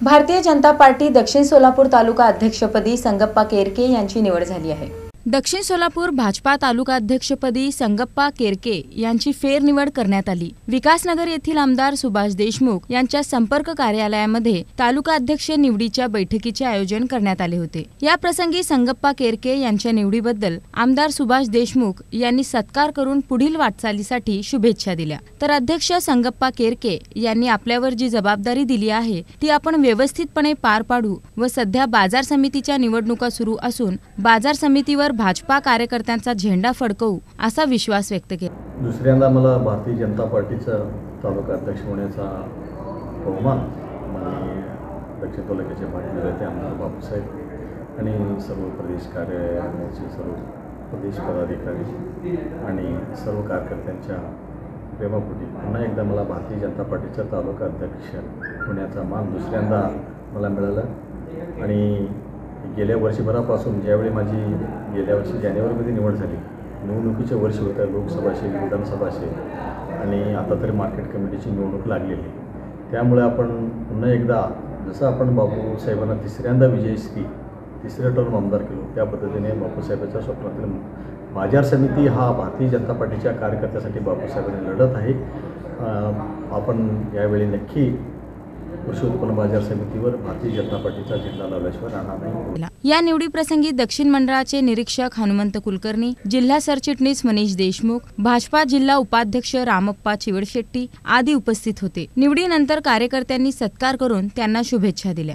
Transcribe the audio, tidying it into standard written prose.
Bharatiya Janata party दक्षिण सोलापूर तालुका अध्यक्षपदी संगप्पा केरके यांची निवड झाली आहे। दक्षिण सोलापूर भाजपा तालुका अध्यक्षपदी संगप्पा केरके यांची फेरनिवड करण्यात आली। विकासनगर येथील आमदार सुभाष देशमुख यांच्या संपर्क कार्यालयामध्ये तालुका अध्यक्ष निवडीच्या बैठकीचे आयोजन करण्यात आले होते। या प्रसंगी संगप्पा केरके यांच्या निवडीबद्दल आमदार सुभाष देशमुख यांनी सत्कार करून पुढील वाटचालीसाठी शुभेच्छा दिल्या। तर अध्यक्ष संगप्पा केरके यांनी आपल्यावर जी जबाबदारी दिली आहे ती आपण व्यवस्थितपणे पार पाडू व सध्या बाजार समितीच्या निवडणुका सुरू असून बाजार समितीवर भाजपा कार्यकर्त्यांचा झेंडा फडकवू असा विश्वास व्यक्त केला। दुसऱ्यांदा मला भारतीय जनता पार्टीचा तालुका अध्यक्ष होण्याचा बहुमान आणि दक्षिण तालुक्याचे पाटील नेते आमदार बापूसाहेब आणि सर्व प्रदेश कार्यालयाचे सर्व प्रदेश पदाधिकारी आणि सर्व कार्यकर्त्यांच्या प्रेमापोटी पुन्हा एकदा मला भारतीय जनता पार्टीचा तालुका अध्यक्ष होण्याचा मान दुसऱ्यांदा मला मिळाला। आणि गेल्या वर्षभरापासून ज्यावेळी माझी गेल्या वर्षी जानेवारीमध्ये निवड झाली, निवडणुकीचे वर्ष होतं, लोकसभा असेल, विधानसभा असेल आणि आता तरी मार्केट कमिटीची निवडणूक लागलेली, त्यामुळे आपण पुन्हा एकदा जसं आपण बापूसाहेबांना तिसऱ्यांदा विजयश्री तिसऱ्या टर्म आमदार केलो त्या पद्धतीने बापूसाहेबांच्या स्वप्नातील बाजार समिती हा भारतीय जनता पार्टीच्या कार्यकर्त्यासाठी बापूसाहेबांनी लढत आहे। आपण यावेळी नक्की कृषी उत्पन्न बाजार समितीवर भारतीय जनता पार्टीचा झेंडा लावल्याशिवाय राहणार नाही। या निवडीप्रसंगी दक्षिण मंडळाचे निरीक्षक हनुमंत कुलकर्णी, जिल्हा सरचिटणीस मनीष देशमुख, भाजपा जिल्हा उपाध्यक्ष रामप्पा चिवडशेट्टी आदी उपस्थित होते। निवडीनंतर कार्यकर्त्यांनी सत्कार करून त्यांना शुभेच्छा दिल्या।